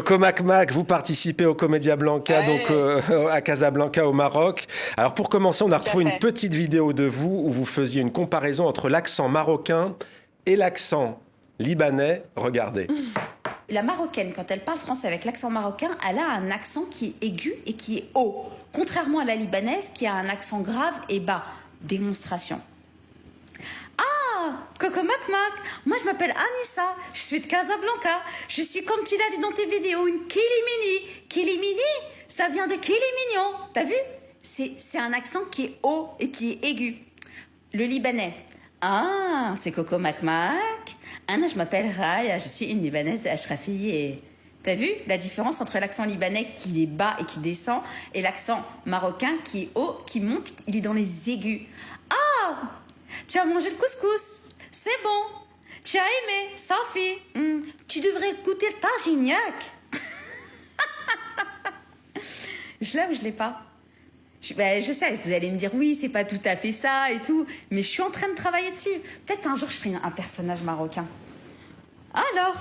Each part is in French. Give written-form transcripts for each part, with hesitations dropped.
Coco Mac, vous participez au Comédia Blanca, donc Ouais, à Casablanca au Maroc. Alors pour commencer, on a tout à retrouvé une fait. petite vidéo de vous où vous faisiez une comparaison entre l'accent marocain et l'accent libanais. Regardez. La marocaine, quand elle parle français avec l'accent marocain, elle a un accent qui est aigu et qui est haut. Contrairement à la libanaise qui a un accent grave et bas. Démonstration. Ah, Coco Mac Mac, moi je m'appelle Anissa, je suis de Casablanca. Je suis comme tu l'as dit dans tes vidéos, une Kilimini. Kilimini, ça vient de Kili Mignon. T'as vu? C'est un accent qui est haut et qui est aigu. Le libanais. Ah, c'est Coco Mac Mac. Anna, je m'appelle Raya, je suis une libanaise ashrafiée. T'as vu la différence entre l'accent libanais qui est bas et qui descend et l'accent marocain qui est haut, qui monte, il est dans les aigus. Ah, tu as mangé le couscous, c'est bon. Tu as aimé, Safi. Tu devrais goûter le tagignac. Je l'ai ou je l'ai pas? Je sais, vous allez me dire oui, c'est pas tout à fait ça et tout, mais je suis en train de travailler dessus. Peut-être un jour je ferai un personnage marocain. Alors,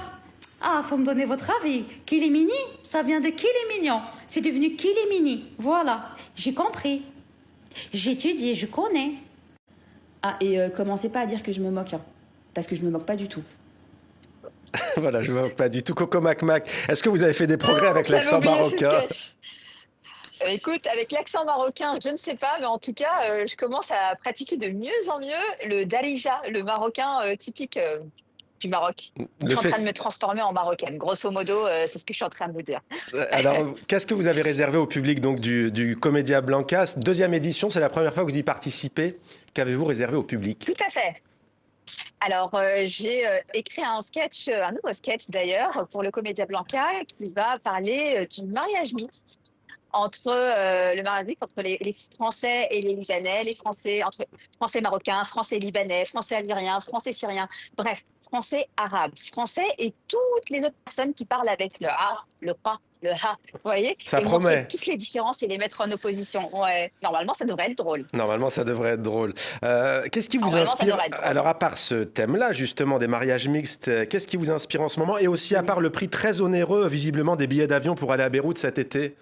ah, faut me donner votre avis. Kilimini, ça vient de Kilimignon. C'est devenu Kilimini. Voilà, j'ai compris. J'étudie, je connais. Ah, et commencez pas à dire que je me moque, hein, parce que je me moque pas du tout. Voilà, je ne vois pas du tout. Coco Mac, est-ce que vous avez fait des progrès Ah, avec j'avais l'accent oublié ce marocain? sketch. Écoute, avec l'accent marocain, je ne sais pas, mais en tout cas, je commence à pratiquer de mieux en mieux le darija, le marocain typique du Maroc. Je Le suis en train de fait... me transformer en marocaine. Grosso modo, c'est ce que je suis en train de vous dire. Alors, qu'est-ce que vous avez réservé au public donc du Comédia Blanca? Deuxième édition, c'est la première fois que vous y participez. Qu'avez-vous réservé au public? Tout à fait. Alors, j'ai écrit un sketch, un nouveau sketch d'ailleurs, pour le Comédia Blanca, qui va parler du mariage mixte entre le mariage mixte entre les Français et les Libanais, les Français entre Français marocains, Français libanais, Français algériens, Français syriens, bref, Français arabes, Français et toutes les autres personnes qui parlent avec le A, le Qa, le Ha, vous voyez, Ça et montrer promet. toutes les différences et les mettre en opposition. Ouais, normalement, ça devrait être drôle. Normalement, ça devrait être drôle. Qu'est-ce qui vous Normalement, ça inspire? devrait être drôle. Alors, à part ce thème-là, justement, des mariages mixtes, qu'est-ce qui vous inspire en ce moment? Et aussi, à part le prix très onéreux, visiblement, des billets d'avion pour aller à Beyrouth cet été.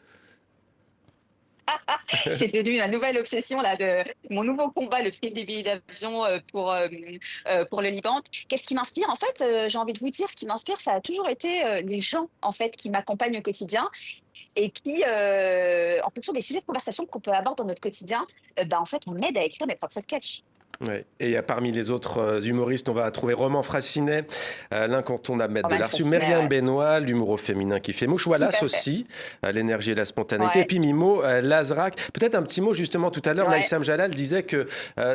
C'est devenu ma nouvelle obsession là de mon nouveau combat, le prix des billets d'avion pour le Liban. Qu'est-ce qui m'inspire? En fait, j'ai envie de vous dire, ce qui m'inspire, ça a toujours été les gens en fait qui m'accompagnent au quotidien et qui, en fonction des sujets de conversation qu'on peut avoir dans notre quotidien, bah, en fait, on m'aide à écrire mes propres sketchs. Ouais. Et parmi les autres humoristes, on va trouver Roman Frassinet, l'incontournable maître de Roman l'Arsu, Fressinet, Myriam ouais. Benoît, l'humour au féminin qui fait mouche, Tout Wallace à fait. aussi, l'énergie et la spontanéité, et Ouais, puis Mimo, Lazrac. Peut-être un petit mot justement tout à l'heure, ouais. Naïsam Jalal disait que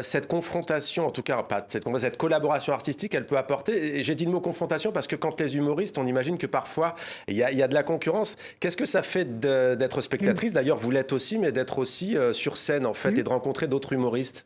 cette confrontation, en tout cas pas cette collaboration artistique, elle peut apporter, et j'ai dit le mot confrontation parce que quand les humoristes, on imagine que parfois il y a de la concurrence. Qu'est-ce que ça fait d'être Mm. spectatrice? D'ailleurs, vous l'êtes aussi, mais d'être aussi sur scène en fait Mm. et de rencontrer d'autres humoristes.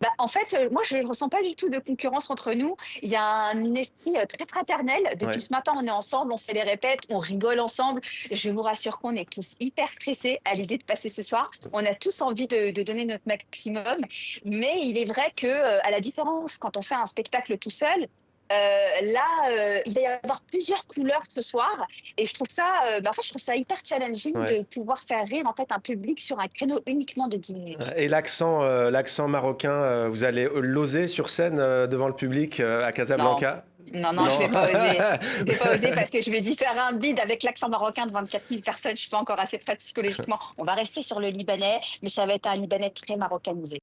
Bah, en fait, moi, je ne ressens pas du tout de concurrence entre nous. Il y a un esprit très fraternel. Depuis Ouais. ce matin, on est ensemble, on fait des répètes, on rigole ensemble. Je vous rassure qu'on est tous hyper stressés à l'idée de passer ce soir. On a tous envie de donner notre maximum. Mais il est vrai que, à la différence, quand on fait un spectacle tout seul, là, il va y avoir plusieurs couleurs ce soir. Et je trouve ça, bah, en fait, je trouve ça hyper challenging Ouais. de pouvoir faire rire en fait un public sur un créneau uniquement de 10 minutes. Et l'accent marocain, vous allez l'oser sur scène devant le public à Non, Casablanca? non, non, je Non. vais pas oser. Je vais pas oser parce que je vais dire faire un bide avec l'accent marocain de 24 000 personnes. Je suis pas encore assez prête psychologiquement. On va rester sur le libanais, mais ça va être un libanais très marocanisé.